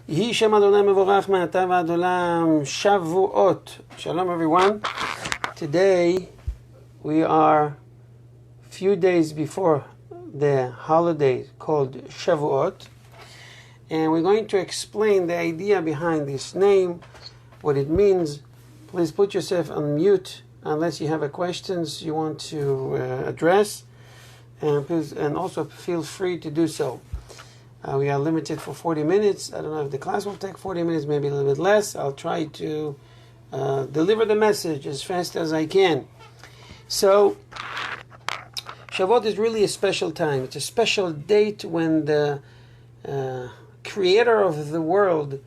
Yehi Shem Adonai Mevorach Me'ata V'ad Olam. Shavuot. Shalom everyone. Today we are a few days before the holiday called Shavuot, and we're going to explain the idea behind this name, what it means. Please put yourself on mute unless you have a questions you want to address, and also feel free to do so. We are limited for 40 minutes. I don't know if the class will take 40 minutes, maybe a little bit less. I'll try to deliver the message as fast as I can. So, Shavuot is really a special time. It's a special date when the creator of the world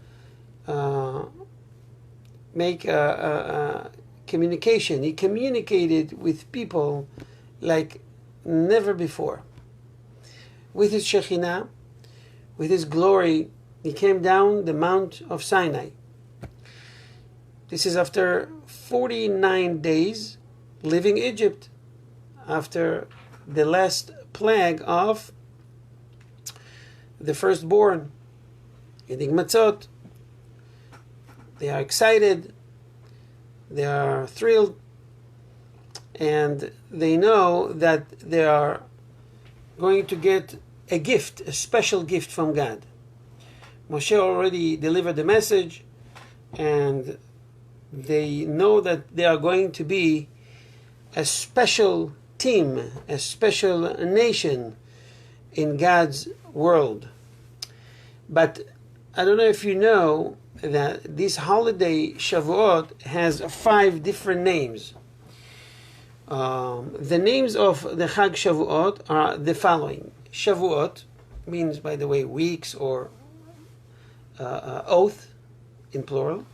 make a communication. He communicated with people like never before. With his Shekhinah, with his glory, he came down the Mount of Sinai. This is after 49 days leaving Egypt, after the last plague of the firstborn, eating matzot. They are excited, they are thrilled, and they know that they are going to get a gift, a special gift from God. Moshe already delivered the message, and they know that they are going to be a special team, a special nation in God's world. But I don't know if you know that this holiday, Shavuot, has 5 different names. The names of the Chag Shavuot are the following. Shavuot means, by the way, weeks or oath in plural.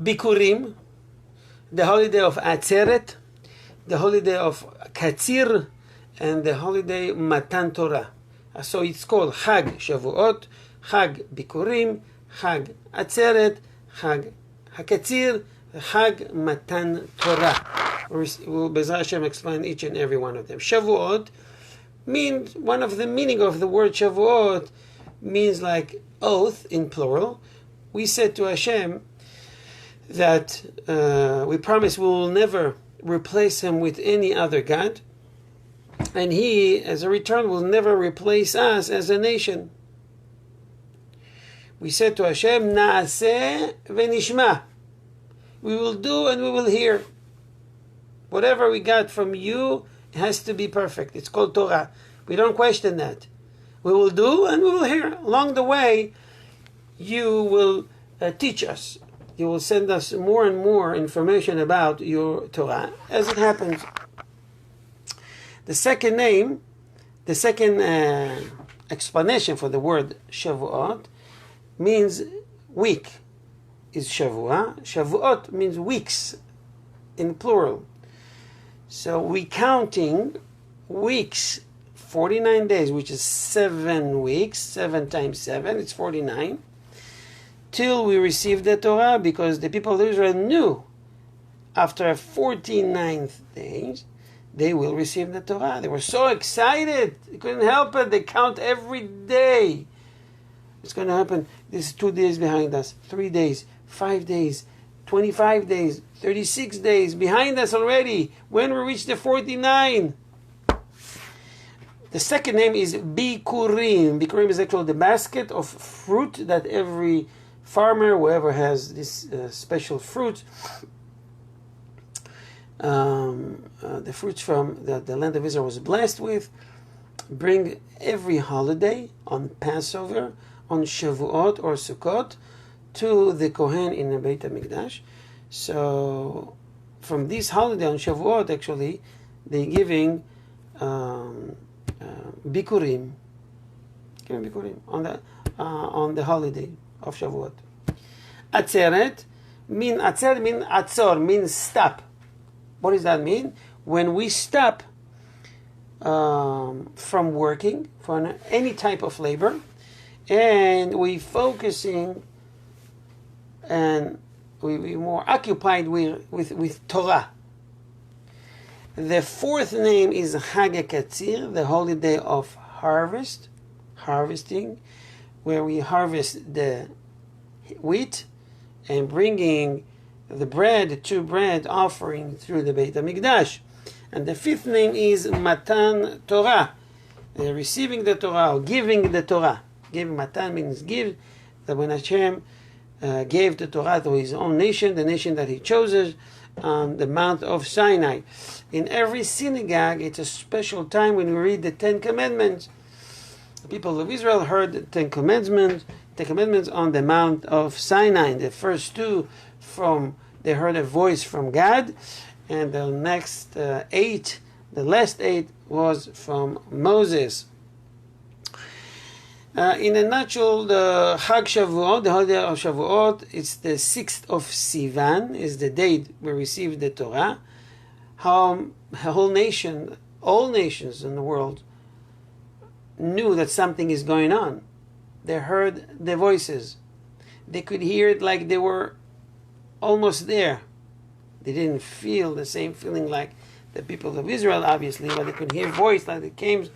Bikurim, the holiday of Atzeret, the holiday of Katzir, and the holiday Matan Torah. So it's called Chag Shavuot, Chag Bikurim, Chag Atzeret, Chag HaKatzir, Chag Matan Torah. We'll B'ezras Hashem explain each and every one of them. Shavuot means, one of the meaning of the word Shavuot means like oath in plural. We said to Hashem that we promise we will never replace him with any other God, and he, as a return, will never replace us as a nation. We said to Hashem, Na'aseh v'nishma. We will do and we will hear. Whatever we got from you has to be perfect. It's called Torah. We don't question that. We will do and we will hear. Along the way, you will teach us. You will send us more and more information about your Torah as it happens. The second name, the second explanation for the word Shavuot means week is Shavua. Shavuot means weeks in plural. So we counting weeks, 49 days, which is 7 weeks, 7 times 7, it's 49, till we receive the Torah, because the people of Israel knew after 49th days they will receive the Torah. They were so excited, they couldn't help it. They count every day. It's going to happen. This is 2 days behind us, 3 days, 5 days, 25 days, 36 days behind us already. When we reach the 49. The second name is Bikurim. Bikurim is actually the basket of fruit that every farmer, whoever has this special fruit, the fruits from the land of Israel was blessed with, bring every holiday on Passover, on Shavuot or Sukkot, to the Kohen in the Beit HaMikdash. So from this holiday on Shavuot, actually, they're giving Bikurim on the holiday of Shavuot. Atzeret means Atzor, means stop. What does that mean? When we stop from working for any type of labor, and we focusing and we more occupied with Torah. The fourth name is Chag HaKatzir, the holiday of harvesting, where we harvest the wheat, and bringing the bread, the two bread offering through the Beit HaMikdash. And the fifth name is Matan Torah, receiving the Torah, or giving the Torah. Giving, Matan means give, that when Hashem gave the Torah to his own nation, the nation that he chooses, on the Mount of Sinai. In every synagogue, it's a special time when we read the Ten Commandments. The people of Israel heard the Ten Commandments on the Mount of Sinai. The first two they heard a voice from God, and the next eight, the last eight, was from Moses. In a nutshell, the Chag Shavuot, the holiday of Shavuot, it's the 6th of Sivan, is the date we received the Torah. How a whole nation, all nations in the world, knew that something is going on. They heard the voices. They could hear it like they were almost there. They didn't feel the same feeling like the people of Israel, obviously, but they could hear voice like it came.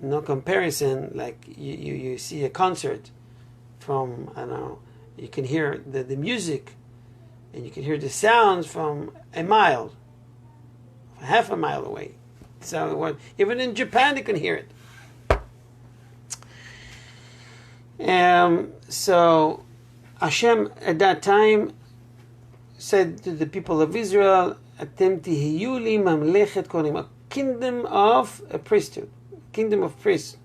No comparison, like you see a concert from, I don't know, you can hear the music, and you can hear the sounds from a mile, half a mile away. So even in Japan, they can hear it. So Hashem at that time said to the people of Israel, "Atem tihiyu li mamlechet kohanim," a kingdom of a priesthood, kingdom of priests,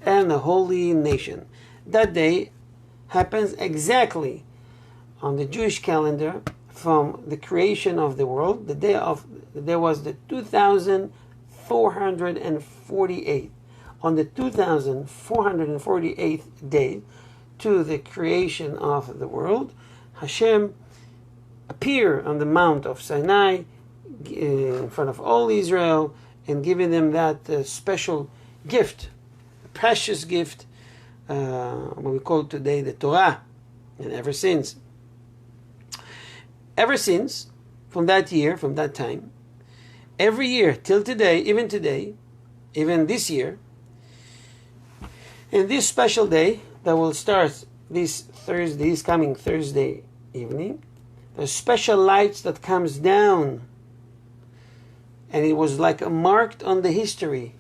and a holy nation. That day happens exactly on the Jewish calendar from the creation of the world. The day was the 2448. On the 2448th day to the creation of the world, Hashem appeared on the Mount of Sinai in front of all Israel and giving them that special gift, a precious gift, what we call today the Torah. And ever since, from that year, from that time, every year till today, even this year, in this special day that will start this coming Thursday evening, there's special lights that comes down, and it was like marked on the history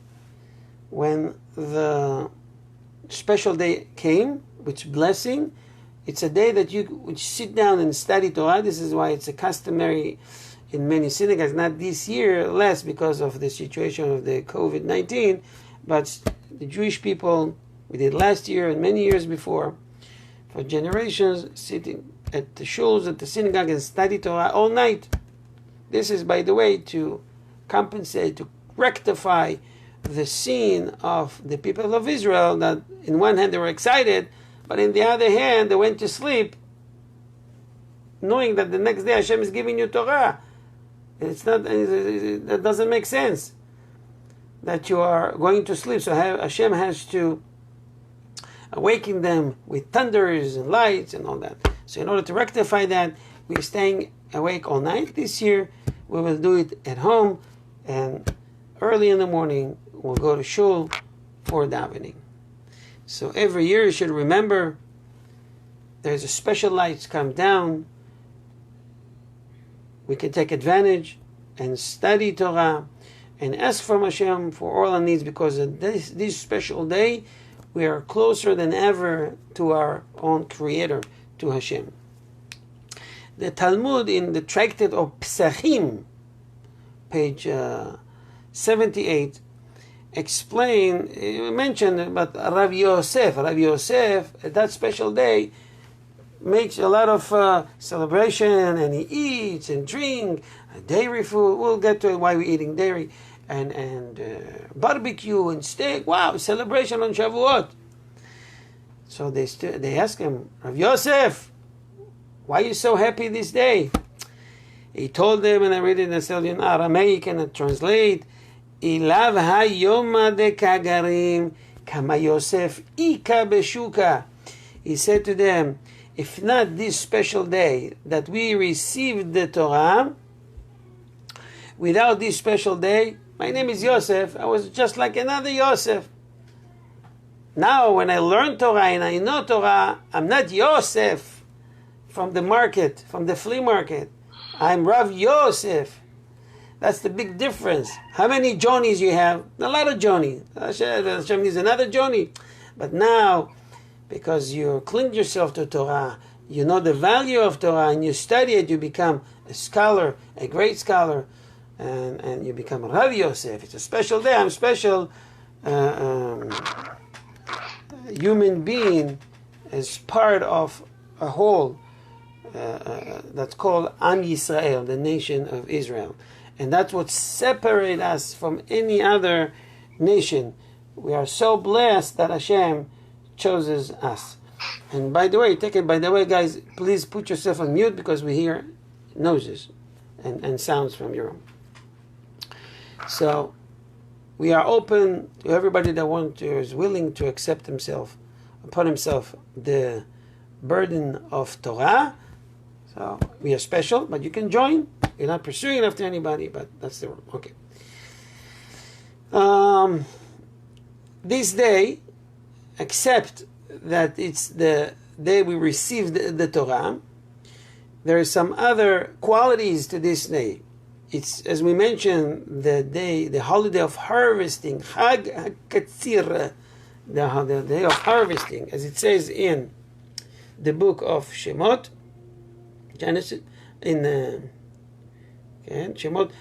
when the special day came, which blessing. It's a day that you would sit down and study Torah. This is why it's a customary in many synagogues, not this year, less because of the situation of the COVID-19, but the Jewish people, we did last year and many years before, for generations, sitting at the shuls, at the synagogue, and study Torah all night. This is, by the way, to compensate, to rectify the scene of the people of Israel, that in one hand they were excited, but in the other hand they went to sleep knowing that the next day Hashem is giving you Torah. It's not, that doesn't make sense that you are going to sleep. So Hashem has to awaken them with thunders and lights and all that. So in order to rectify that, we're staying awake all night. This year we will do it at home, and early in the morning we'll go to shul for davening. So every year you should remember there's a special lights come down. We can take advantage and study Torah and ask from Hashem for all our needs, because of this special day we are closer than ever to our own Creator, to Hashem. The Talmud in the Tractate of Pesachim, page 78, mentioned about Rav Yosef. Rav Yosef, at that special day, makes a lot of celebration, and he eats and drinks dairy food. We'll get to why we're eating dairy, and barbecue and steak. Wow, celebration on Shavuot. So they ask him, Rav Yosef, why are you so happy this day? He told them, and I read it in Aramaic and I translate, Ilav hayoma de kagarim kama Yosef ika beshuka. He said to them, if not this special day that we received the Torah, without this special day, my name is Yosef, I was just like another Yosef. Now, when I learn Torah and I know Torah, I'm not Yosef from the market, from the flea market. I'm Rav Yosef. That's the big difference. How many Johnnies you have? A lot of Johnny. Hashem needs another Johnny. But now, because you cling yourself to Torah, you know the value of Torah, and you study it, you become a scholar, a great scholar, and you become Rav Yosef. It's a special day. I'm special. Human being as part of a whole that's called Am Yisrael, the nation of Israel. And that's what separates us from any other nation. We are so blessed that Hashem chooses us. And by the way, guys, please put yourself on mute because we hear noises and sounds from your room. So we are open to everybody that is willing to accept upon himself the burden of Torah. So we are special, but you can join. You're not pursuing after anybody, but that's the rule. Okay. This day, except that it's the day we received the Torah, there are some other qualities to this day. It's, as we mentioned, the holiday of harvesting, Chag HaKatzir, the day of harvesting, as it says in the book of Shemot, Genesis, in Shemot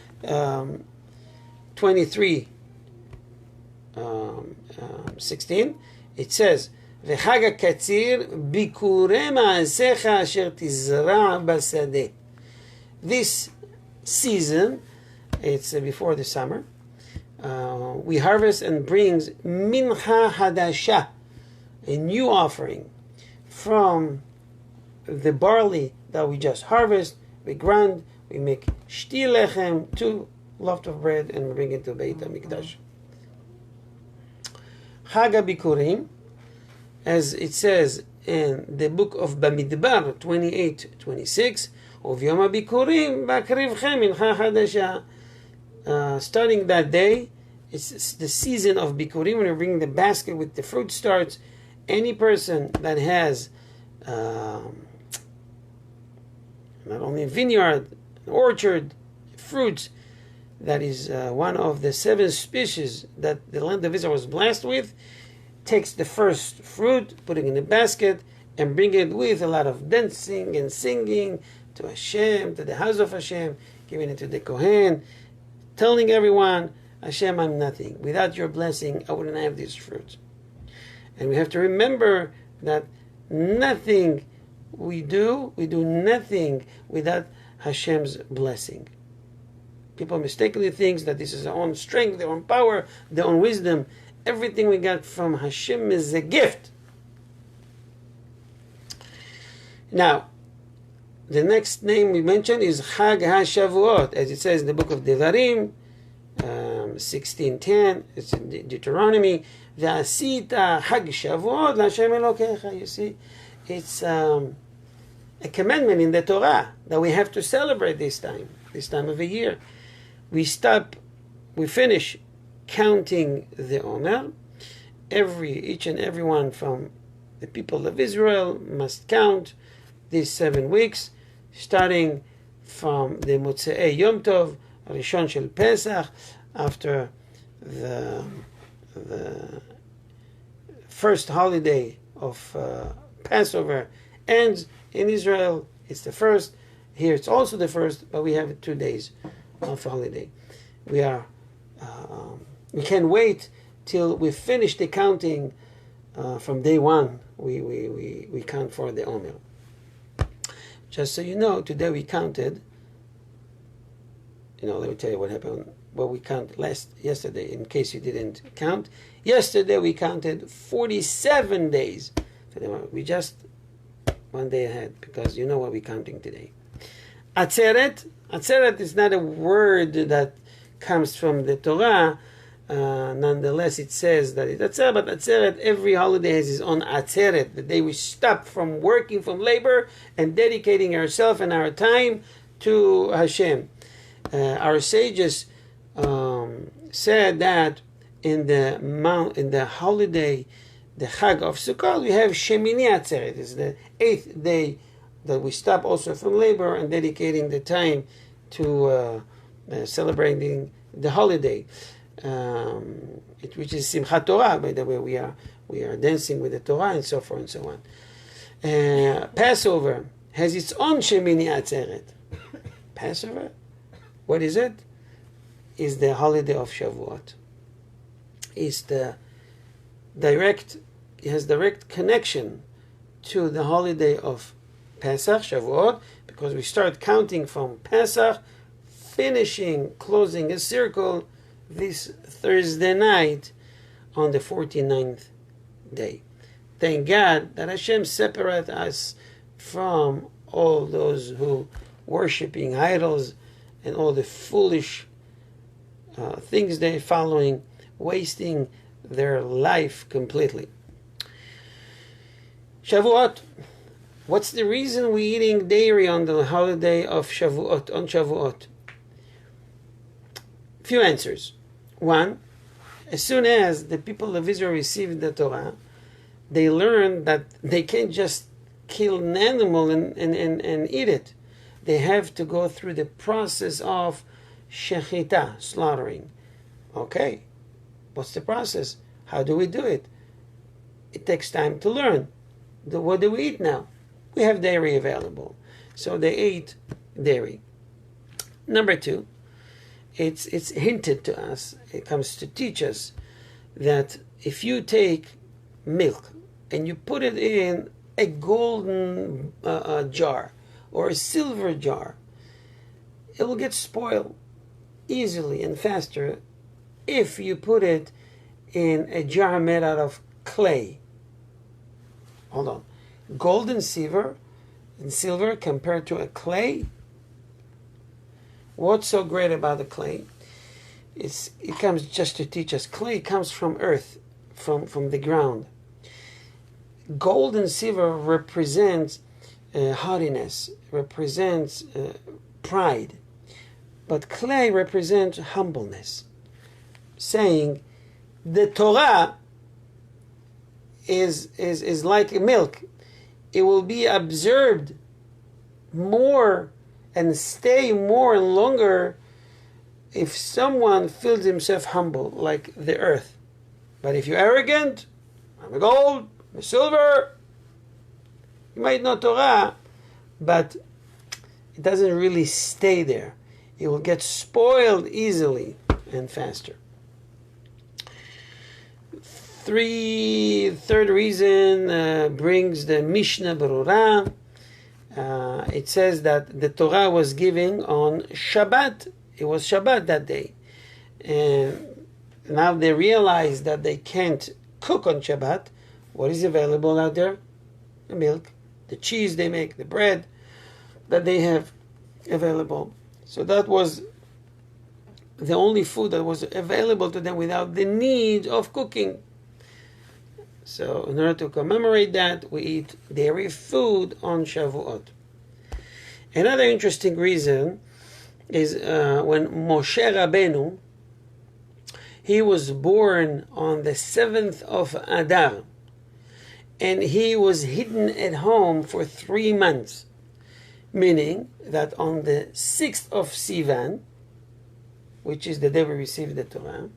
23, 16, it says, "V'chag HaKatzir bikurei ma'asecha asher tizra basadeh." This season, it's before the summer, we harvest and brings mincha hadasha, a new offering from the barley that we just harvest. We grind, we make shti lechem, 2 loaves of bread, and we bring it to Beit HaMikdash. Chag HaBikurim, as it says in the book of Bamidbar 28:26, Uvyom HaBikurim b'akrivchem mincha hadasha. Starting that day, it's the season of Bikurim, when we bring the basket with the fruit starts. Any person that has not only a vineyard, an orchard, fruits, that is one of the 7 species that the land of Israel was blessed with, takes the first fruit, putting it in the basket, and bring it with a lot of dancing and singing to Hashem, to the house of Hashem, giving it to the Kohen, telling everyone, Hashem, I'm nothing. Without your blessing, I wouldn't have these fruits. And we have to remember that nothing we do nothing without Hashem's blessing. People mistakenly think that this is their own strength, their own power, their own wisdom. Everything we got from Hashem is a gift. Now, the next name we mentioned is Chag HaShavuot, as it says in the book of Devarim, 16:10. It's in Deuteronomy. V'asita Chag Shavuot l'Hashem Elokecha. You see, it's a commandment in the Torah that we have to celebrate this time of the year. We finish counting the Omer. Each and every one from the people of Israel must count these 7 weeks, starting from the Motzei Yom Tov, Rishon Shel Pesach, after the first holiday of Passover ends in Israel. It's the first. Here it's also the first, but we have 2 days of holiday. We can't wait till we finish the counting from day 1. We count for the Omer. Just so you know, today we counted. Let me tell you what happened. What we counted yesterday, in case you didn't count. Yesterday we counted 47 days. We just 1 day ahead, because you know what we're counting today. Atzeret is not a word that comes from the Torah. Nonetheless, it says that it's Atzeret, but Atzeret, every holiday has its own Atzeret, the day we stop from working, from labor, and dedicating ourselves and our time to Hashem. Our sages said that in the holiday the Chag of Sukkot, we have Shemini Atzeret. It's the 8th day that we stop also from labor and dedicating the time to celebrating the holiday, which is Simchat Torah. By the way, we are dancing with the Torah and so forth and so on. Passover has its own Shemini Atzeret. Passover, what is it? Is the holiday of Shavuot. It has direct connection to the holiday of Pesach, Shavuot, because we start counting from Pesach, closing a circle this Thursday night on the 49th day. Thank God that Hashem separates us from all those who worshiping idols and all the foolish things they're following, wasting their life completely. Shavuot. What's the reason we're eating dairy on the holiday of Shavuot, on Shavuot? Few answers. One, as soon as the people of Israel received the Torah, they learned that they can't just kill an animal and eat it. They have to go through the process of shechita, slaughtering. Okay, what's the process? How do we do it? It takes time to learn. What do we eat now? We have dairy available. So they ate dairy. Number two, it's hinted to us, it comes to teach us that if you take milk and you put it in a golden jar or a silver jar, it will get spoiled easily and faster if you put it in a jar made out of clay. Hold on. Gold and silver compared to a clay. What's so great about the clay? It comes just to teach us. Clay comes from earth, from the ground. Gold and silver represents haughtiness, represents pride. But clay represents humbleness, saying the Torah is like milk. It will be absorbed more and stay more and longer if someone feels himself humble, like the earth. But if you're arrogant, I'm a gold, I'm a silver, you might know Torah, but it doesn't really stay there. It will get spoiled easily and faster. Third reason brings the Mishnah Berurah. It says that the Torah was given on Shabbat. It was Shabbat that day. And now they realize that they can't cook on Shabbat. What is available out there? The milk, the cheese they make, the bread that they have available. So that was the only food that was available to them without the need of cooking. So in order to commemorate that, we eat dairy food on Shavuot. Another interesting reason is when Moshe Rabbeinu, he was born on the 7th of Adar, and he was hidden at home for 3 months, meaning that on the 6th of Sivan, which is the day we received the Torah,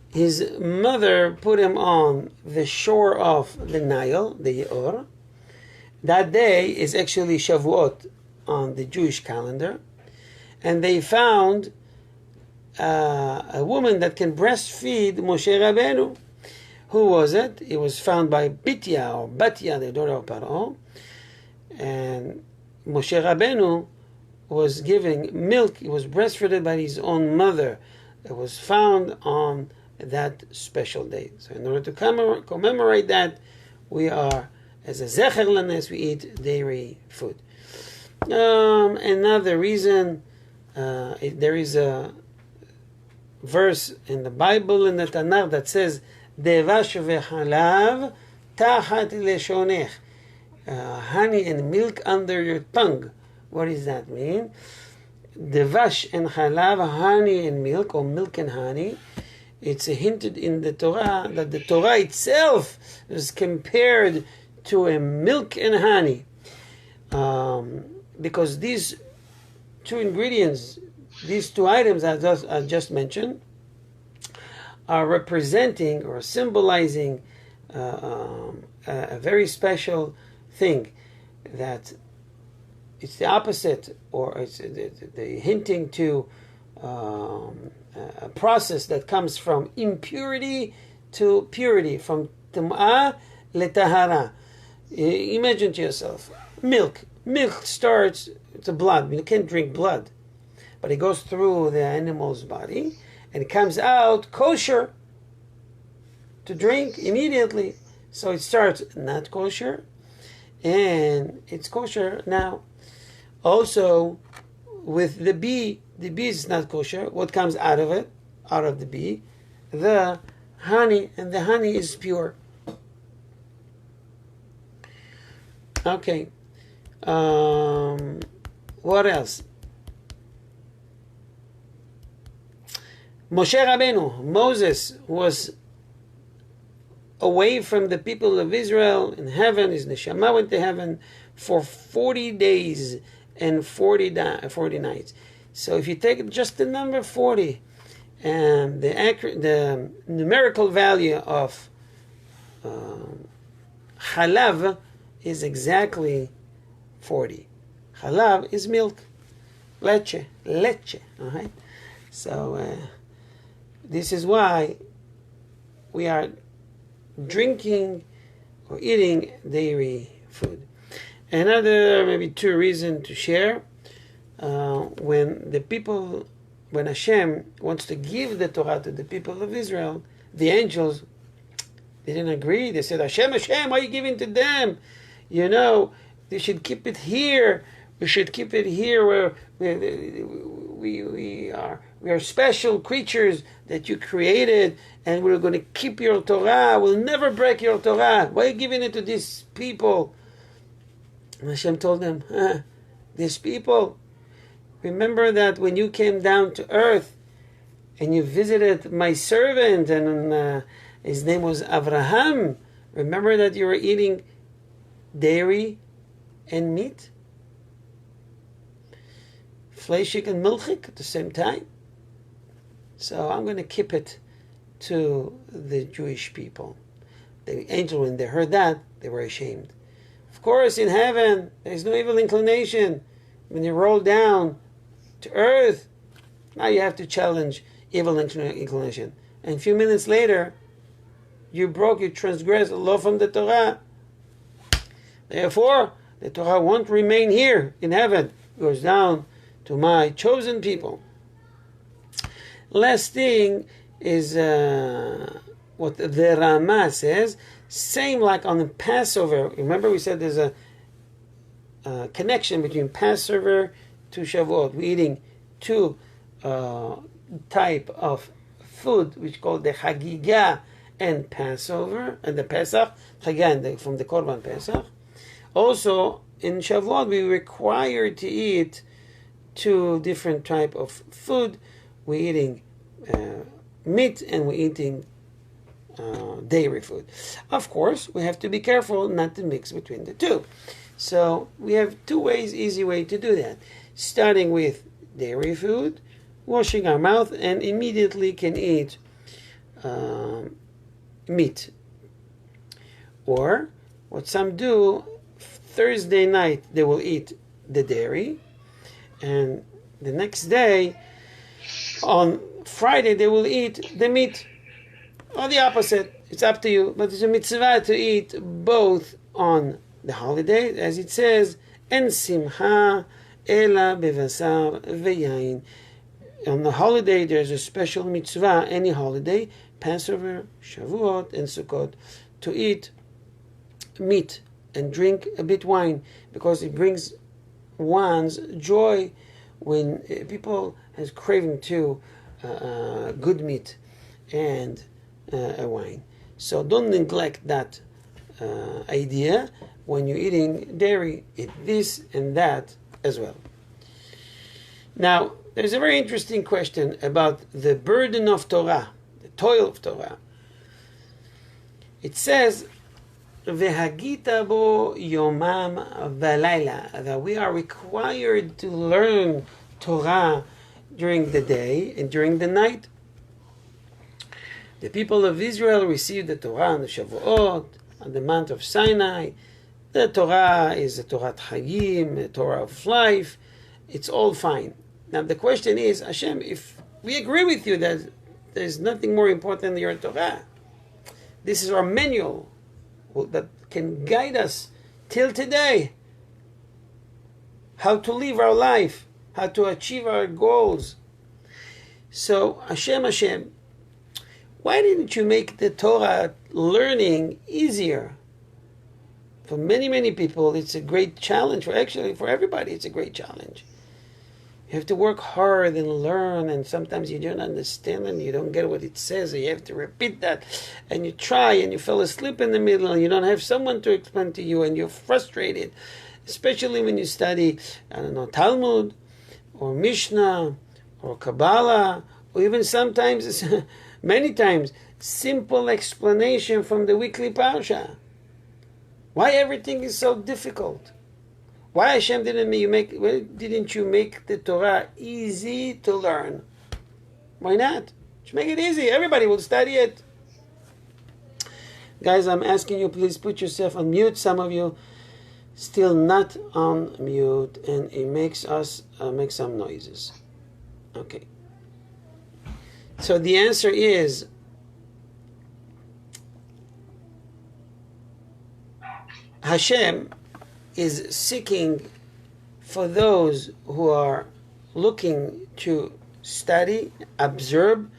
his mother put him on the shore of the Nile, the Yor. That day is actually Shavuot on the Jewish calendar. And they found a woman that can breastfeed Moshe Rabbeinu. Who was it? It was found by Bitya or Batya, the daughter of Paro. And Moshe Rabbeinu was giving milk. He was breastfeeded by his own mother. It was found on that special day. So in order to commemorate that, we are, as a zecher lanes, we eat dairy food. Another reason, there is a verse in the Bible, in the Tanakh, that says, Devash v'chalav tachat leshonech. Honey and milk under your tongue. What does that mean? Devash and chalav, honey and milk, or milk and honey, It's hinted in the Torah that the Torah itself is compared to a milk and honey, because these two ingredients, these two items I just mentioned, are representing or symbolizing a very special thing, that it's the opposite, or it's the hinting to a process that comes from impurity to purity, from tum'ah letahara. Imagine to yourself, milk starts, it's a blood, you can't drink blood, but it goes through the animal's body and it comes out kosher to drink immediately. So it starts not kosher and it's kosher now. Also with the bee is not kosher. What comes out of it, out of the bee? The honey, and the honey is pure. Okay. What else? Moshe Rabbeinu, Moses, was away from the people of Israel in heaven. His neshama went to heaven for 40 days and 40 nights. So if you take just the number 40, and the numerical value of halav is exactly 40. Halav is milk, leche. All right. So this is why we are drinking or eating dairy food. Another maybe two reasons to share. When Hashem wants to give the Torah to the people of Israel, the angels, they didn't agree. They said, Hashem, why are you giving to them? You know, they should keep it here. We should keep it here where we are special creatures that you created, and we're going to keep your Torah. We'll never break your Torah. Why are you giving it to these people? And Hashem told them, these people, remember that when you came down to earth and you visited my servant, and his name was Avraham, remember that you were eating dairy and meat? Fleischig and milchig at the same time. So I'm going to keep it to the Jewish people. The angel, when they heard that, they were ashamed. Of course, in heaven, there's no evil inclination. When you roll down to earth, now you have to challenge evil inclination. And a few minutes later, you transgressed the law from the Torah. Therefore, the Torah won't remain here in heaven. It goes down to my chosen people. Last thing is what the Rama says. Same like on the Passover. Remember we said there's a connection between Passover to Shavuot. We're eating two type of food, which is called the Chagiga and Passover, and the Pesach. Chagiga from the Korban Pesach. Also, in Shavuot, we required to eat two different type of food. We're eating meat and we're eating dairy food. Of course, we have to be careful not to mix between the two. So we have two ways, easy way to do that. Starting with dairy food, washing our mouth, and immediately can eat meat. Or what some do, Thursday night they will eat the dairy, and the next day, on Friday, they will eat the meat. Or the opposite. It's up to you. But it's a mitzvah to eat both on the holiday, as it says, En simcha ela bevasar veyain. On the holiday, there's a special mitzvah, any holiday, Passover, Shavuot, and Sukkot, to eat meat and drink a bit wine, because it brings one's joy when people has craving to good meat and a wine. So don't neglect that idea. When you're eating dairy, eat this and that as well. Now, there's a very interesting question about the burden of Torah. The toil of Torah. It says, "Vehagita bo yomam v'layla," that we are required to learn Torah during the day and during the night. The people of Israel received the Torah on the Shavuot, on the Mount of Sinai. The Torah is the Torah Chayim, the Torah of life. It's all fine. Now the question is, Hashem, if we agree with you that there's nothing more important than your Torah, this is our manual that can guide us till today, how to live our life, how to achieve our goals. So Hashem, why didn't you make the Torah learning easier? For many, many people, it's a great challenge. For everybody, it's a great challenge. You have to work hard and learn, and sometimes you don't understand and you don't get what it says, and you have to repeat that, and you try, and you fell asleep in the middle, and you don't have someone to explain to you, and you're frustrated, especially when you study, Talmud, or Mishnah, or Kabbalah, or even sometimes, many times, simple explanation from the weekly parsha. Why everything is so difficult? Why Hashem didn't you make the Torah easy to learn? Why not? Just make it easy. Everybody will study it. Guys, I'm asking you, please put yourself on mute. Some of you still not on mute, and it makes us make some noises. Okay. So the answer is, Hashem is seeking for those who are looking to study, observe,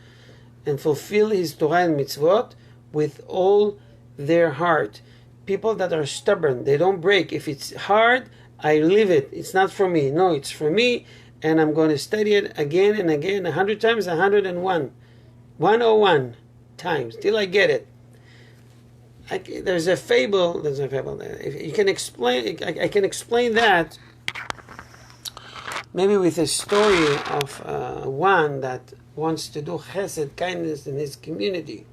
and fulfill His Torah and mitzvot with all their heart. People that are stubborn, they don't break. If it's hard, I leave it. It's not for me. No, it's for me, and I'm going to study it again and again, 100 times, 101 times, till I get it. There's a fable. If you can explain, I can explain that maybe with a story of one that wants to do chesed, kindness in his community.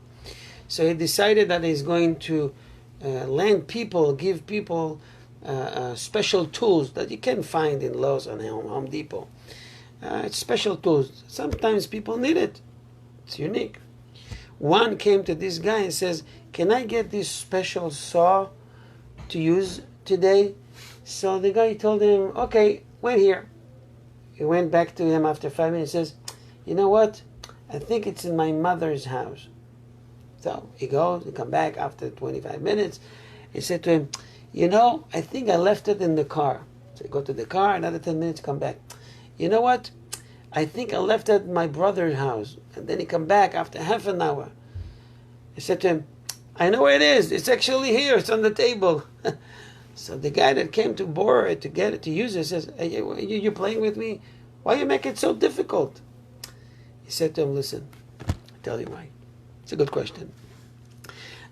So he decided that he's going to give people special tools that you can find in Lowe's and Home Depot. It's special tools. Sometimes people need it. It's unique. One came to this guy and says, "Can I get this special saw to use today?" So the guy told him, "Okay, wait here." He went back to him after 5 minutes and says, "You know what? I think it's in my mother's house." So he goes, he come back after 25 minutes. He said to him, "You know, I think I left it in the car." So he go to the car, another 10 minutes, come back. "You know what? I think I left it in my brother's house." And then he come back after half an hour. He said to him, "I know where it is. It's actually here. It's on the table." So the guy that came to borrow it, to get it, to use it, says, "Hey, you playing with me? Why you make it so difficult?" He said to him, "Listen, I'll tell you why. It's a good question.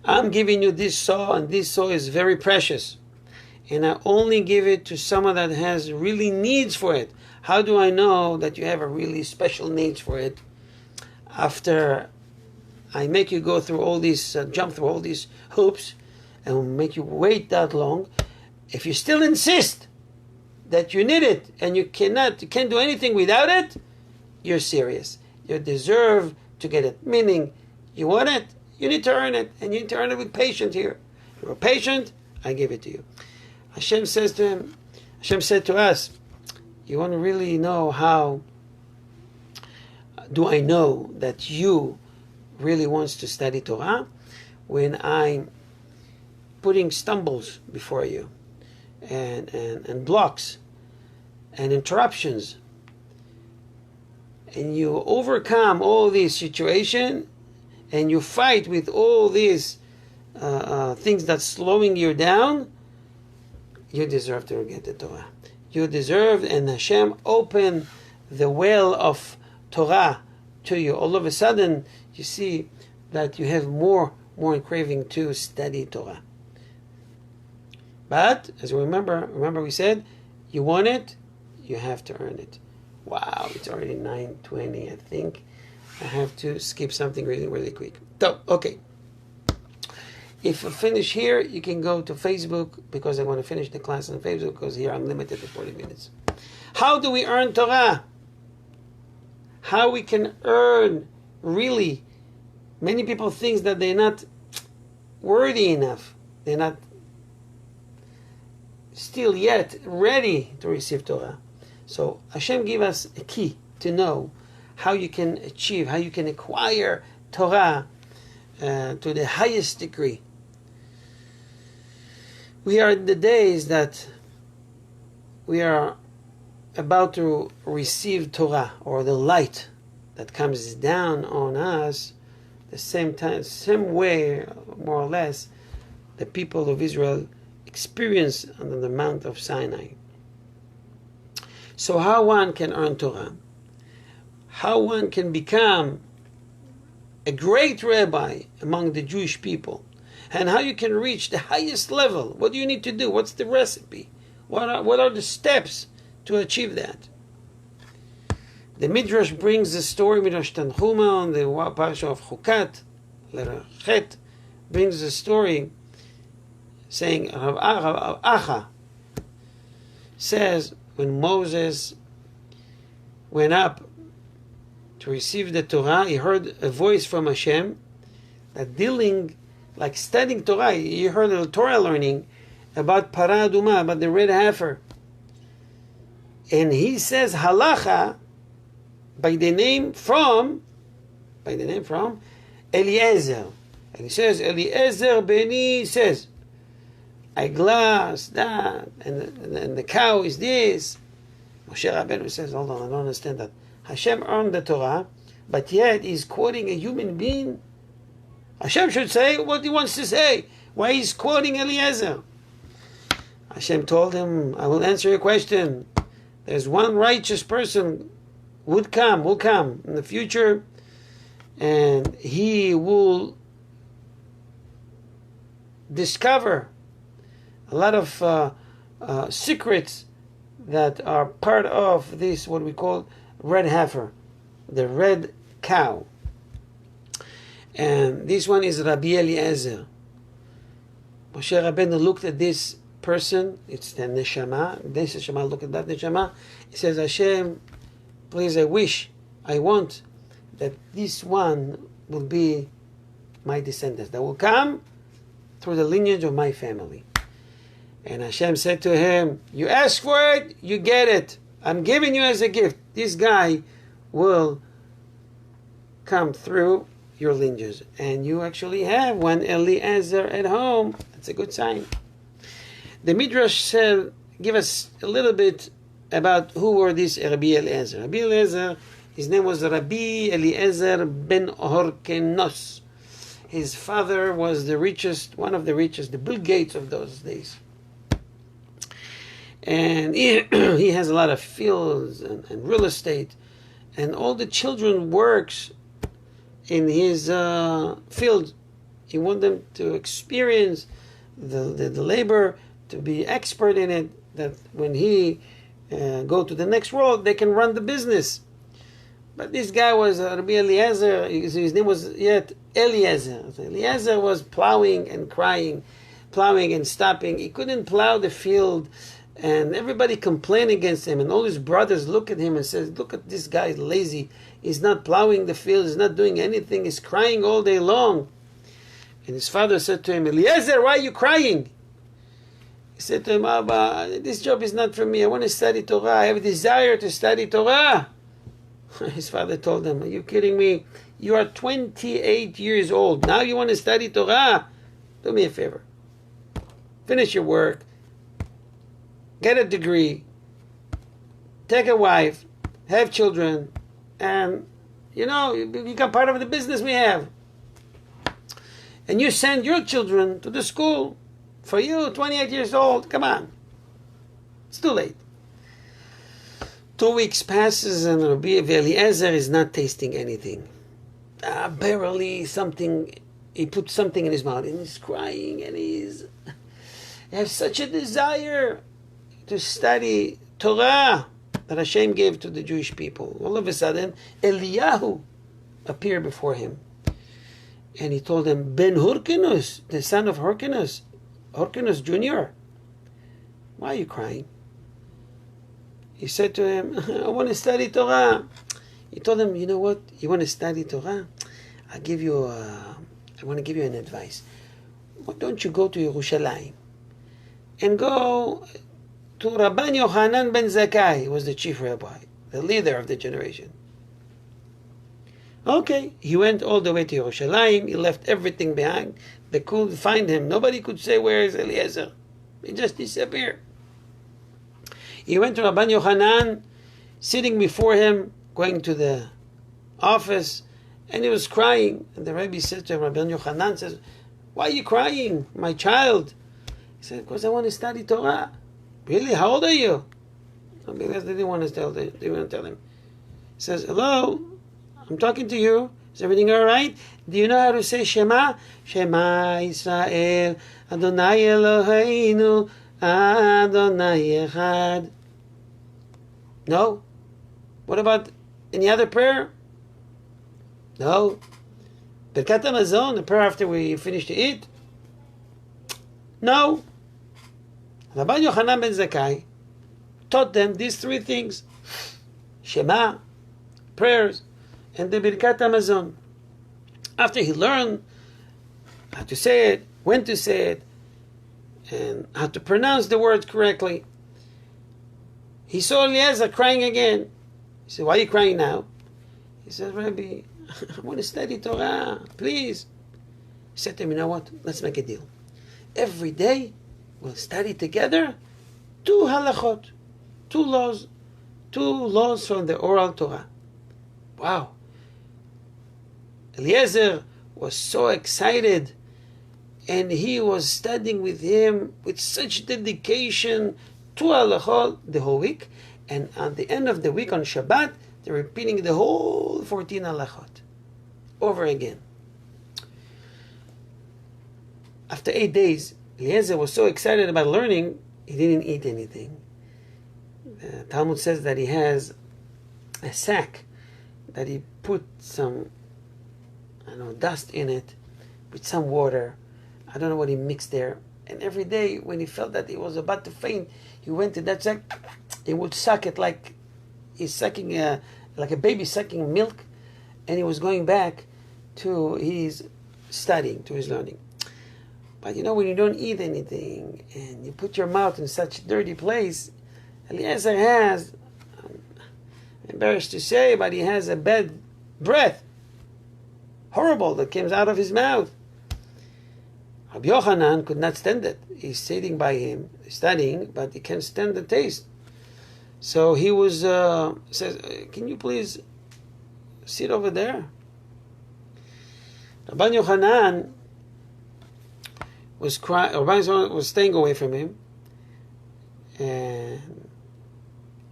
I'm giving you this saw, and this saw is very precious. And I only give it to someone that has really needs for it. How do I know that you have a really special needs for it? After I make you go through all these, jump through all these hoops, and make you wait that long. If you still insist that you need it and you can't do anything without it, you're serious. You deserve to get it. Meaning, you want it, you need to earn it, and you need to earn it with patience here. You're patient, I give it to you." Hashem says to him, Hashem said to us, "You want to really know how do I know that you really wants to study Torah? When I'm putting stumbles before you and blocks and interruptions, and you overcome all these situations, and you fight with all these things that's slowing you down, you deserve to get the Torah. You deserve, and Hashem open the well of Torah to you. All of a sudden, you see that you have more craving to study Torah. But, as we remember we said, you want it, you have to earn it. Wow, it's already 9:20, I think. I have to skip something really, really quick. So, okay. If I finish here, you can go to Facebook, because I want to finish the class on Facebook, because here I'm limited to 40 minutes. How do we earn Torah? How we can earn, really? Many people think that they're not worthy enough. They're not still yet ready to receive Torah. So Hashem give us a key to know how you can achieve, how you can acquire Torah to the highest degree. We are in the days that we are about to receive Torah, or the light that comes down on us, the same time, same way, more or less, the people of Israel experienced on the Mount of Sinai. So how one can earn Torah, how one can become a great rabbi among the Jewish people, and how you can reach the highest level. What do you need to do? What's the recipe? What are the steps to achieve that? The Midrash brings the story, Midrash Tanchuma, on the Parsha of Chukat, letter Chet, brings the story saying, Rav Acha says, when Moses went up to receive the Torah, he heard a voice from Hashem that dealing, like studying Torah, he heard a Torah learning about Para Aduma, about the red heifer. And he says halacha by the name from Eliezer. And he says, Eliezer Beni says, eyeglass, that, and the cow is this. Moshe Rabbeinu says, hold on, I don't understand that. Hashem earned the Torah, but yet he's quoting a human being. Hashem should say what he wants to say. Why he's quoting Eliezer? Hashem told him, I will answer your question. There's one righteous person will come in the future, and he will discover a lot of secrets that are part of this, what we call red heifer, the red cow. And this one is Rabbi Eliezer. Moshe Rabbeinu looked at this person, it's the neshama. This neshama, look at that neshama. He says, Hashem, please, I want that this one will be my descendants, that will come through the lineage of my family. And Hashem said to him, you ask for it, you get it. I'm giving you as a gift. This guy will come through your lineages. And you actually have one Eliezer at home. That's a good sign. The Midrash said, give us a little bit about who were these Rabbi Eliezer. Rabbi Eliezer, his name was Rabbi Eliezer ben Horkenos. His father was the richest, one of the richest, the Bill Gates of those days. And he has a lot of fields and real estate. And all the children works in his field. He wants them to experience the labor, to be expert in it, that when he go to the next world, they can run the business. But this guy was Rabbi Eliezer, his name was yet Eliezer. So Eliezer was plowing and crying, plowing and stopping. He couldn't plow the field, and everybody complained against him. And all his brothers look at him and says, look at this guy, lazy. He's not plowing the field, he's not doing anything, he's crying all day long. And his father said to him, Eliezer, why are you crying? He said to him, Abba, this job is not for me. I want to study Torah. I have a desire to study Torah. His father told him, are you kidding me? You are 28 years old. Now you want to study Torah? Do me a favor. Finish your work. Get a degree. Take a wife. Have children. And, you become part of the business we have. And you send your children to the school. For you, 28 years old, come on. It's too late. 2 weeks passes and Rabbi Eliezer is not tasting anything. Barely something, he put something in his mouth and he's crying and he has such a desire to study Torah that Hashem gave to the Jewish people. All of a sudden, Eliyahu, appear before him. And he told him, Ben Hyrcanus, the son of Hyrcanus, Hyrcanus Jr., why are you crying? He said to him, I want to study Torah. He told him, you know what? You want to study Torah? I want to give you an advice. Why don't you go to Yerushalayim and go to Rabban Yochanan ben Zakkai, who was the chief rabbi, the leader of the generation. Okay, he went all the way to Yerushalayim. He left everything behind. They couldn't find him. Nobody could say, where is Eliezer? He just disappeared. He went to Rabban Yochanan, sitting before him, going to the office, and he was crying. And the Rebbe said to him, Rabban Yochanan says, why are you crying, my child? He said, because I want to study Torah. Really? How old are you? Because they didn't want to tell him. They didn't tell him. He says, hello, I'm talking to you. Is everything all right? Do you know how to say Shema? Shema Israel, Adonai Eloheinu, Adonai Echad. No? What about any other prayer? No. Birkat Hamazon, the prayer after we finish to eat? No. Rabban Yochanan ben Zakkai taught them these three things: Shema, prayers, and the Birkat Hamazon. After he learned how to say it, when to say it, and how to pronounce the words correctly, he saw Eliezer crying again. He said, why are you crying now? He said, Rabbi, I want to study Torah, please. He said to him, you know what? Let's make a deal. Every day, we'll study together 2 halachot, 2 laws from the oral Torah. Wow. Eliezer was so excited, and he was studying with him with such dedication, 2 halachot the whole week, and at the end of the week on Shabbat, they're repeating the whole 14 halachot over again. After 8 days, Eliezer was so excited about learning, he didn't eat anything. The Talmud says that he has a sack that he put some, dust in it with some water. I don't know what he mixed there. And every day when he felt that he was about to faint, he went to that sack. He would suck it like he's sucking like a baby sucking milk, and he was going back to his studying, to his learning. But when you don't eat anything and you put your mouth in such a dirty place, Eliezer has, I'm embarrassed to say, but he has a bad breath, horrible, that comes out of his mouth. Rabbi Yochanan could not stand it. He's sitting by him, studying, but he can't stand the taste. So he was says, can you please sit over there? Rabban Yochanan was crying. Rabban Yochanan was staying away from him, and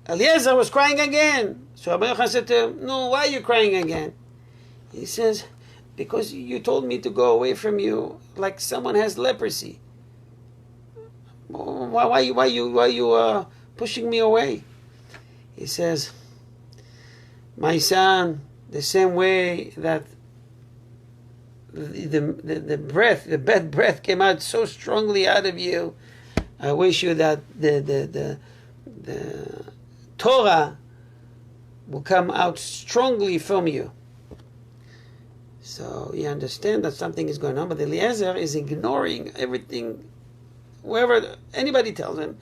Eliezer was crying again. So Rabban Yochanan said to him, no, why are you crying again? He says, because you told me to go away from you like someone has leprosy. Why you pushing me away? He says, my son, the same way that the breath, the bad breath came out so strongly out of you, I wish you that the Torah will come out strongly from you. So you understand that something is going on, but Eliezer is ignoring everything, wherever anybody tells him,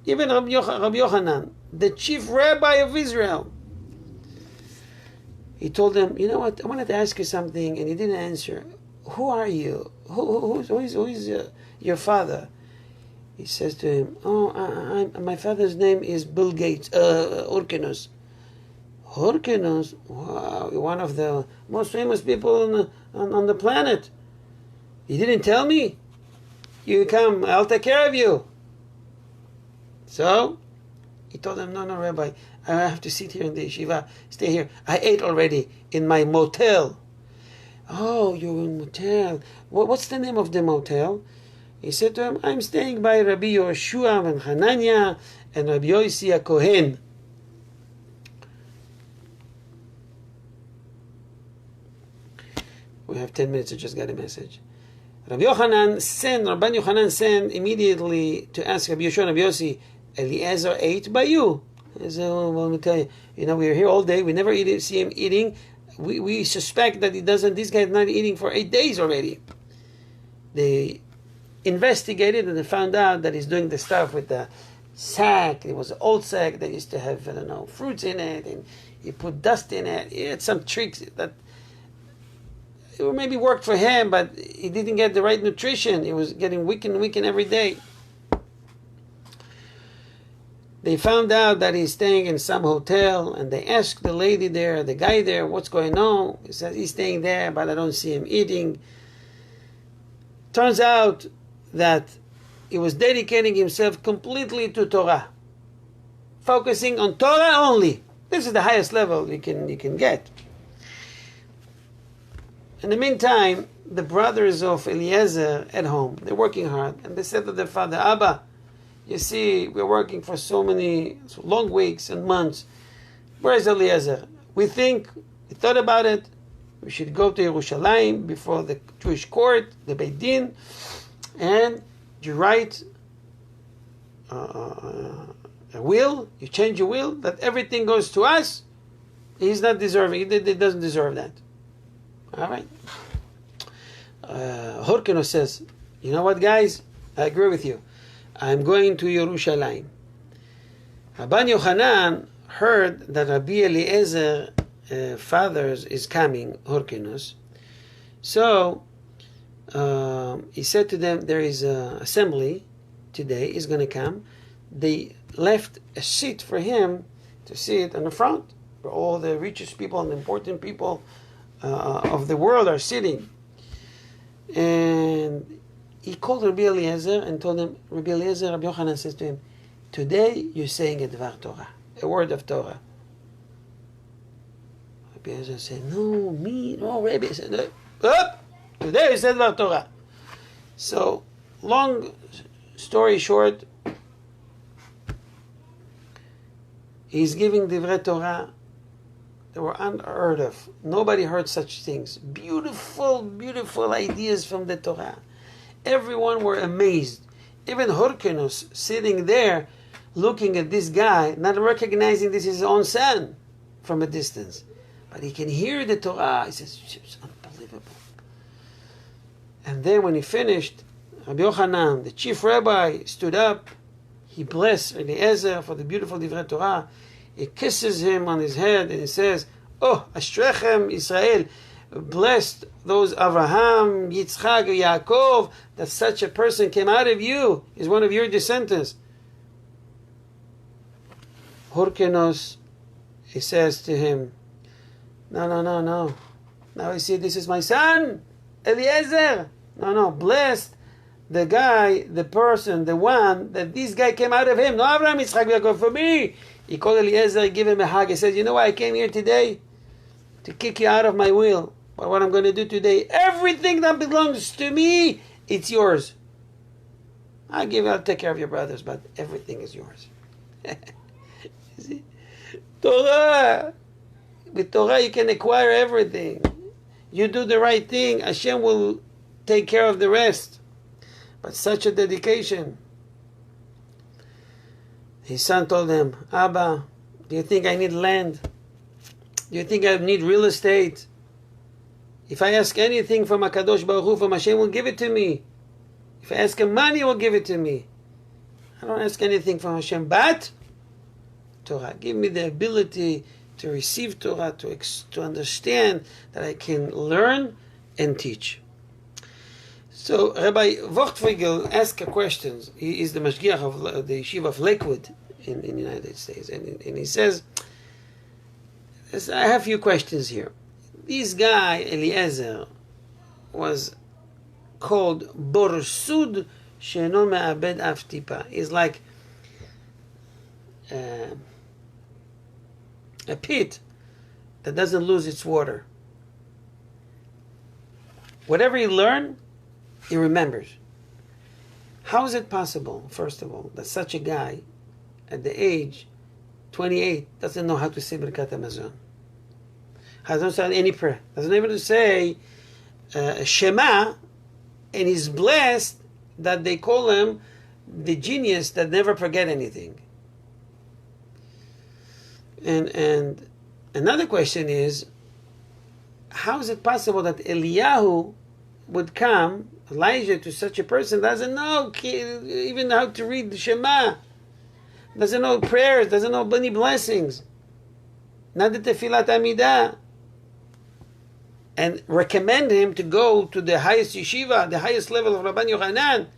even Rabbi Yochanan, the chief rabbi of Israel. He told him, you know what, I wanted to ask you something, and he didn't answer. Who are you? Who is your father? He says to him, my father's name is Bill Gates, Hyrcanus. Hyrcanus? Wow, one of the most famous people on the planet. You didn't tell me? You come, I'll take care of you. So, he told him, no, Rabbi, I have to sit here in the yeshiva, stay here. I ate already in my motel. Oh, you're in motel. What's the name of the motel? He said to him, I'm staying by Rabbi Yoshua and Hanania and Rabbi Yossi Kohen. We have 10 minutes. I just got a message. Rabban Yochanan sent immediately to ask Rabbi Yoshua and Rabbi Yossi, Eliezer ate by you? He said, well, let me tell you, we are here all day. We never see him eating. We suspect that this guy is not eating for 8 days already. They investigated and they found out that he's doing the stuff with the sack. It was an old sack that used to have, fruits in it, and he put dust in it. He had some tricks that maybe worked for him, but he didn't get the right nutrition. He was getting weaker and weaker every day. They found out that he's staying in some hotel, and they asked the lady there, the guy there, what's going on? He said, he's staying there, but I don't see him eating. Turns out that he was dedicating himself completely to Torah, focusing on Torah only. This is the highest level you can get. In the meantime, the brothers of Eliezer at home, they're working hard, and they said to their father, Abba, you see, we're working for so long weeks and months. Where is Eliezer? We thought about it. We should go to Yerushalayim before the Jewish court, the Beit Din, and you write a will, you change your will, that everything goes to us. He's not deserving. He doesn't deserve that. All right. Horkenos says, you know what, guys? I agree with you. I'm going to Yerushalayim. Rabban Yochanan heard that Rabbi Eliezer fathers is coming, Horkenos. So he said to them, there is an assembly today, is going to come. They left a seat for him to sit in the front, where all the richest people and important people of the world are sitting. And he called Rabbi Eliezer and told him, Rabbi Eliezer, Rabbi Yochanan says to him, today you're saying a Dvar Torah, a word of Torah. Rabbi Eliezer said, no, Rabbi. He said, today you said Dvar Torah. So, long story short, he's giving Divrei Torah. They were unheard of. Nobody heard such things. Beautiful, beautiful ideas from the Torah. Everyone were amazed. Even Horkenos sitting there looking at this guy, not recognizing this is his own son from a distance. But he can hear the Torah. He says, it's unbelievable. And then when he finished, Rabbi Yochanan, the chief rabbi, stood up. He blessed Eliezer for the beautiful Divrei Torah. He kisses him on his head and he says, oh, Ashrechem Israel, blessed those Abraham, Yitzchak, Yaakov, that such a person came out of you, is one of your descendants. Horkenos, he says to him, no. Now I see this is my son, Eliezer. No, blessed the guy, the person, the one that this guy came out of him. No, Abraham, Yitzchak, Yaakov, for me. He called Eliezer, he gave him a hug. He said, you know why I came here today? To kick you out of my will. But what I'm going to do today, everything that belongs to me, it's yours. I'll take care of your brothers, but everything is yours. See? Torah. With Torah you can acquire everything. You do the right thing, Hashem will take care of the rest. But such a dedication. His son told him, Abba, do you think I need land? Do you think I need real estate? If I ask anything from HaKadosh Baruch Hu, from Hashem will give it to me. If I ask him money, he will give it to me. I don't ask anything from Hashem, but Torah. Give me the ability to receive Torah, to understand that I can learn and teach. So Rabbi Wortfigel asked a question. He is the Mashgiach of the Yeshiva of Lakewood in the United States. And he says, I have a few questions here. This guy, Eliezer, was called Borsud Sheno Me'abed Af Tipa. He's like a pit that doesn't lose its water. Whatever he learned, he remembers. How is it possible, first of all, that such a guy, at the age 28, doesn't know how to say Birkat HaMazon? Doesn't say any prayer. Doesn't even say Shema, and he's blessed that they call him the genius that never forget anything. And another question is, how is it possible that Eliyahu would come, Elijah, to such a person doesn't know even how to read the Shema, doesn't know prayers, doesn't know any blessings, not the Tefillat Amidah, and recommend him to go to the highest yeshiva, the highest level of Rabban Yochanan,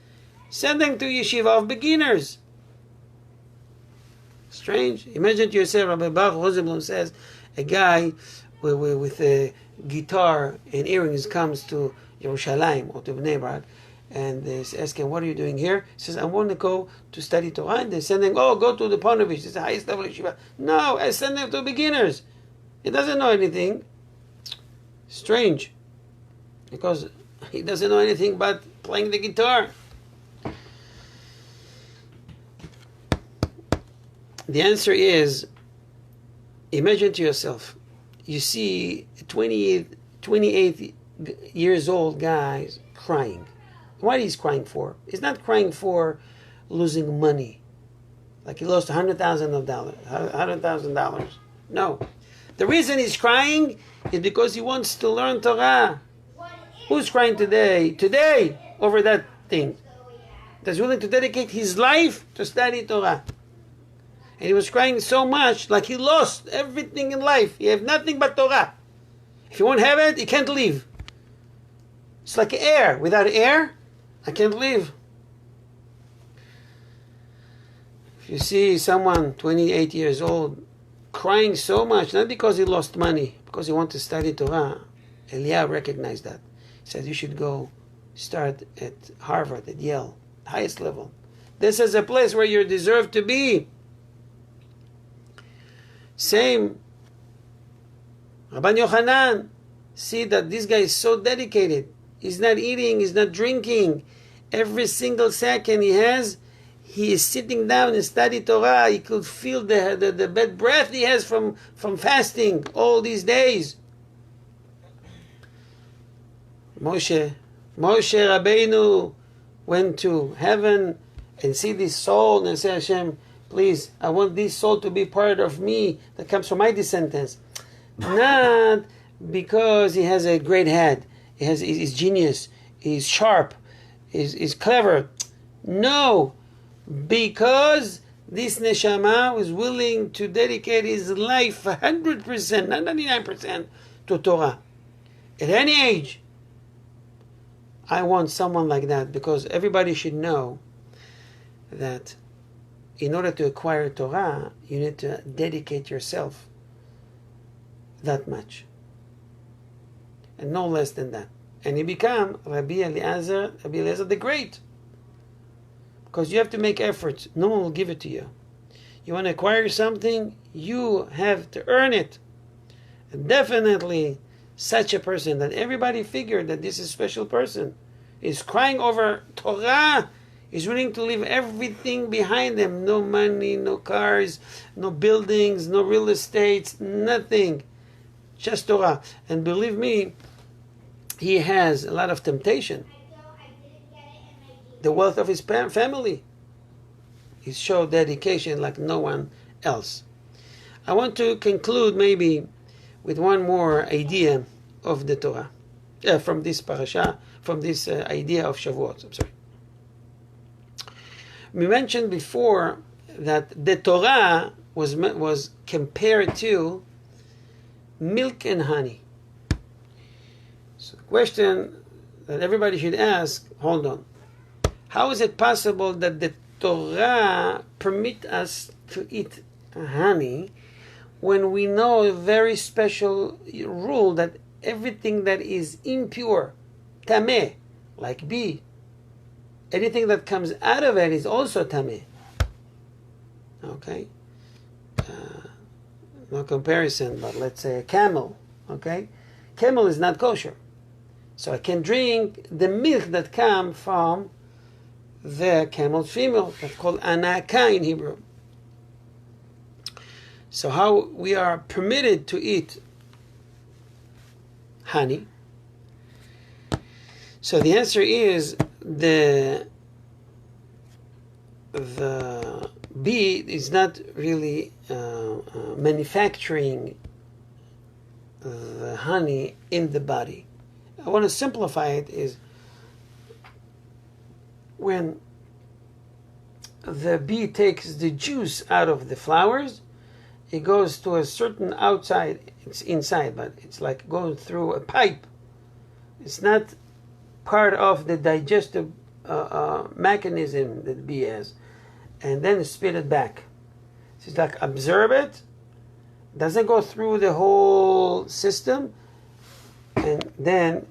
send him to yeshiva of beginners. Strange. Imagine to yourself, Rabbi Baruch Rosenblum says, a guy with a guitar and earrings comes to Yerushalayim or to Bnei Brak, and they ask him, what are you doing here? He says, I want to go to study Torah. And they send him, go to the Ponevezh, it's the highest level of yeshiva. No, I send him to beginners. He doesn't know anything. Strange. Because he doesn't know anything but playing the guitar. The answer is, imagine to yourself, you see 28 years old guys crying. What he's crying for? He's not crying for losing money. Like he lost $100,000. No. The reason he's crying is because he wants to learn Torah. Who's crying today over that thing? That's willing to dedicate his life to study Torah. And he was crying so much, like he lost everything in life. He have nothing but Torah. If he won't have it, he can't live. It's like air. Without air, I can't live. If you see someone 28 years old crying so much, not because he lost money, because he wants to study Torah, Eliyahu recognized that. He said, you should go start at Harvard, at Yale, highest level. This is a place where you deserve to be. Same. Rabban Yochanan, see that this guy is so dedicated. He's not eating, he's not drinking. Every single second he has, he is sitting down and study Torah. He could feel the bad breath he has from fasting all these days. Moshe Rabbeinu went to heaven and see this soul and say, Hashem, please, I want this soul to be part of me that comes from my descendants. Not because he has a great head, he's genius, he's sharp, he's clever. No, because this neshama was willing to dedicate his life 100%, not 99%, to Torah. At any age, I want someone like that, because everybody should know that in order to acquire Torah, you need to dedicate yourself that much. And no less than that. And you become Rabbi Eliezer the Great. Because you have to make efforts. No one will give it to you. You want to acquire something, you have to earn it. And definitely such a person that everybody figured that this is a special person is crying over Torah, is willing to leave everything behind them. No money, no cars, no buildings, no real estates, nothing. Just Torah. And believe me, he has a lot of temptation. The wealth of his family. He showed dedication like no one else. I want to conclude maybe with one more idea of the Torah. From this parasha, from this idea of Shavuot. I'm sorry. We mentioned before that the Torah was compared to milk and honey. So the question that everybody should ask, hold on. How is it possible that the Torah permit us to eat honey when we know a very special rule that everything that is impure, tameh, like bee, anything that comes out of it is also tameh. Okay? No comparison, but let's say a camel. Okay? Camel is not kosher. So I can drink the milk that comes from the camel's female. That's called anaka in Hebrew. So how we are permitted to eat honey So the answer is the bee is not really manufacturing the honey in the body. I want to simplify it is when the bee takes the juice out of the flowers, it goes to a certain outside, it's inside, but it's like going through a pipe. It's not part of the digestive mechanism that the bee has, and then spit it back. So it's like absorb it, doesn't go through the whole system, and then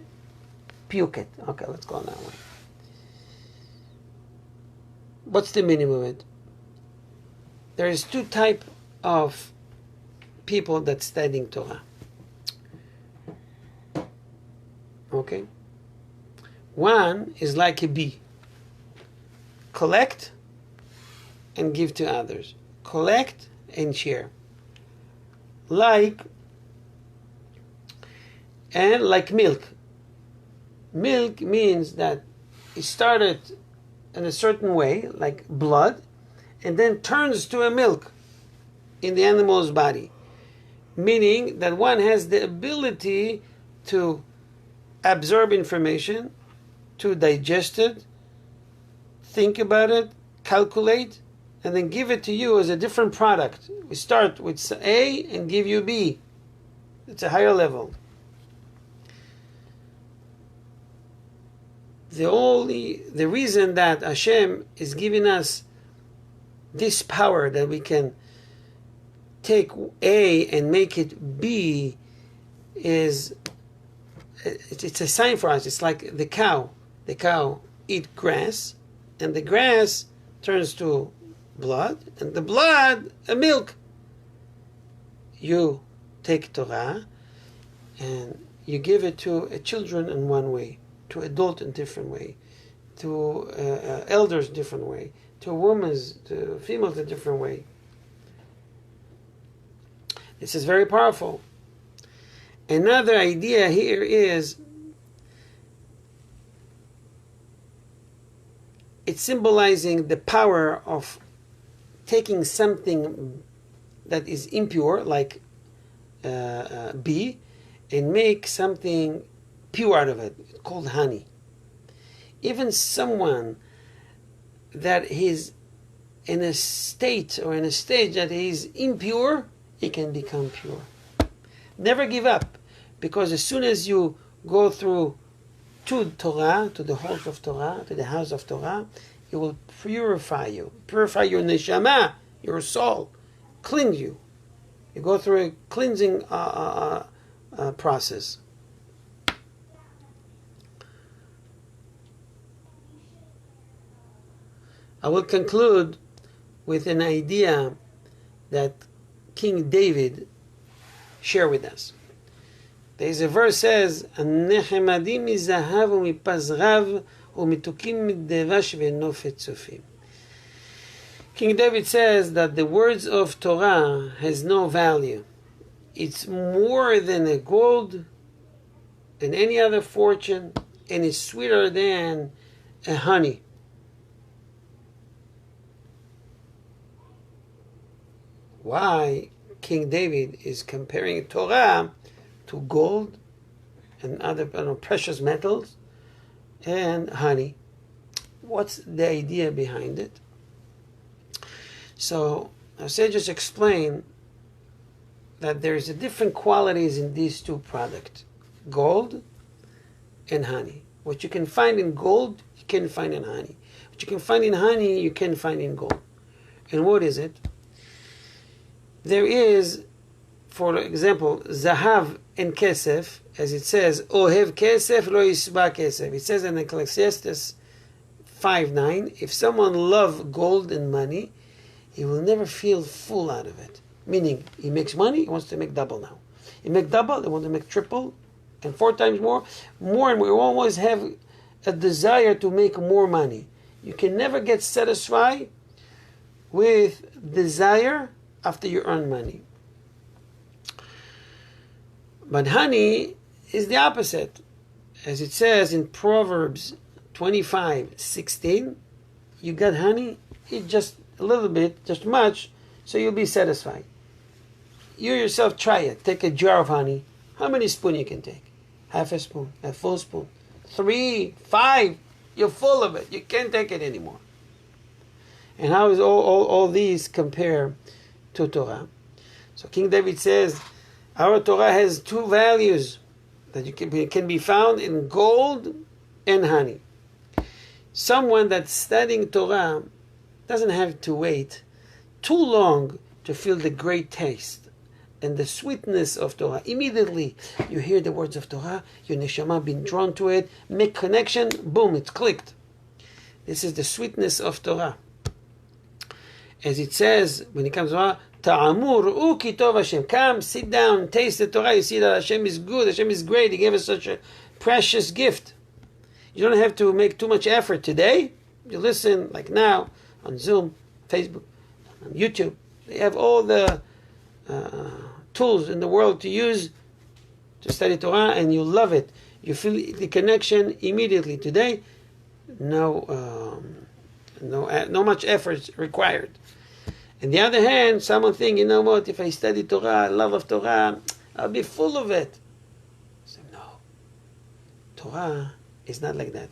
puke it. Okay, let's go that way. What's the meaning of it? There is two types of people that studying Torah. Okay? One is like a bee. Collect and give to others. Collect and share. Like milk. Milk means that it started in a certain way, like blood, and then turns to a milk in the animal's body. Meaning that one has the ability to absorb information, to digest it, think about it, calculate, and then give it to you as a different product. We start with A and give you B. It's a higher level. The reason that Hashem is giving us this power that we can take A and make it B is it's a sign for us. It's like the cow. The cow eats grass, and the grass turns to blood, and the blood a milk. You take Torah and you give it to children in one way, to adult in different way, to elders different way, to women, to females a different way. This is very powerful. Another idea here is it's symbolizing the power of taking something that is impure, like bee, and make something pure out of it. It's called honey. Even someone that is in a state or in a stage that is impure, it can become pure. Never give up, because as soon as you go through to Torah, to the halls of Torah, to the house of Torah, it will purify you, purify your neshama, your soul, cleanse you. You go through a cleansing process. I will conclude with an idea that King David shared with us. There is a verse says, "Nechemadim mizahav umipazrav umitukim midevash ve'nofet tzufim." King David says that the words of Torah has no value. It's more than a gold and any other fortune, and it's sweeter than a honey. Why King David is comparing Torah to gold and other precious metals and honey? What's the idea behind it? So our sages explain that there's a different qualities in these two products, gold and honey. What you can find in gold, you can find in honey. What you can find in honey, you can find in gold. And what is it? There is, for example, zahav and kesef, as it says, ohev kesef lo yisba kesef. It says in Ecclesiastes 5:9, if someone loves gold and money, he will never feel full out of it. Meaning, he makes money, he wants to make double now. He makes double, he wants to make triple, and 4 times more. More and more. You always have a desire to make more money. You can never get satisfied with desire after you earn money. But honey is the opposite. As it says in Proverbs 25:16, you got honey, eat just a little bit, just much, so you'll be satisfied. You yourself try it. Take a jar of honey. How many spoons you can take? Half a spoon, a full spoon, 3, 5. You're full of it. You can't take it anymore. And how is all these compare to Torah? So King David says, our Torah has 2 values that can be found in gold and honey. Someone that's studying Torah doesn't have to wait too long to feel the great taste and the sweetness of Torah. Immediately you hear the words of Torah, your neshama being drawn to it, make connection, boom, it's clicked. This is the sweetness of Torah. As it says when it comes to Torah, Ta'amur ki tov Hashem. Come, sit down, taste the Torah. You see that Hashem is good, Hashem is great. He gave us such a precious gift. You don't have to make too much effort today. You listen, like now, on Zoom, Facebook, on YouTube. They have all the tools in the world to use to study Torah, and you love it. You feel the connection immediately. Today, no much effort required. On the other hand, someone think, you know what, if I study Torah, love of Torah, I'll be full of it. So no. Torah is not like that.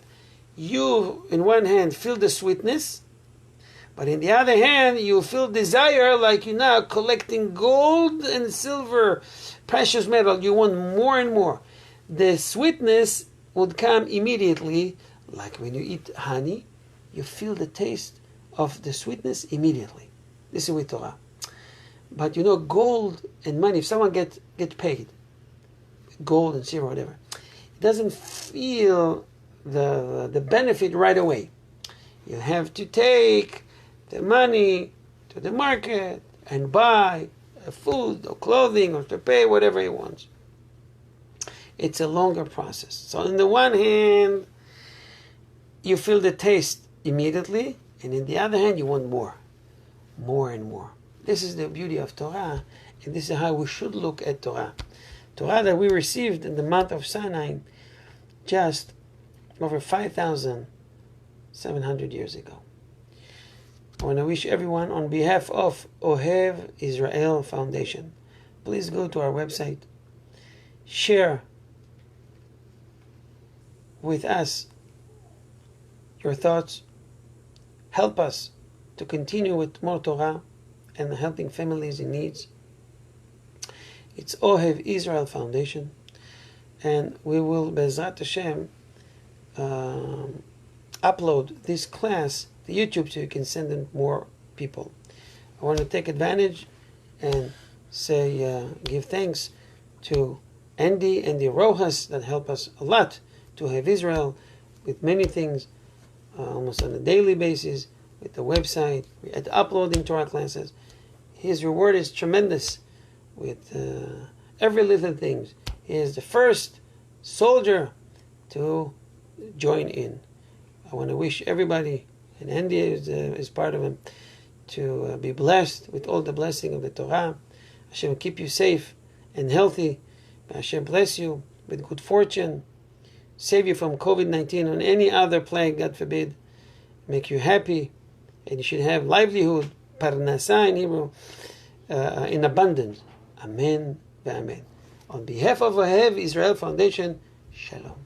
You, in one hand, feel the sweetness, but in the other hand, you feel desire like you're now collecting gold and silver, precious metal. You want more and more. The sweetness would come immediately, like when you eat honey, you feel the taste of the sweetness immediately. This is with Torah. But you know, gold and money, if someone get paid, gold and silver, whatever, it doesn't feel the benefit right away. You have to take the money to the market and buy food or clothing or to pay whatever he wants. It's a longer process. So on the one hand, you feel the taste immediately, and in the other hand, you want more and more. This is the beauty of Torah, and this is how we should look at Torah. Torah that we received in the month of Sinai just over 5,700 years ago. I want to wish everyone, on behalf of Ohev Israel Foundation, please go to our website, share with us your thoughts, help us to continue with more Torah and helping families in needs. It's Ohev Israel Foundation, and we will, Be'ezrat Hashem, upload this class to YouTube so you can send it more people. I want to take advantage and say, give thanks to Andy and the Rojas that help us a lot to have Israel with many things, almost on a daily basis, with the website, at uploading Torah classes. His reward is tremendous with every little thing. He is the first soldier to join in. I want to wish everybody, and Andy is part of him, to be blessed with all the blessing of the Torah. Hashem will keep you safe and healthy. Hashem bless you with good fortune, save you from COVID-19 or any other plague, God forbid, make you happy, and you should have livelihood, parnasah in Hebrew, in abundance. Amen. Amen. On behalf of Ohev Israel Foundation, Shalom.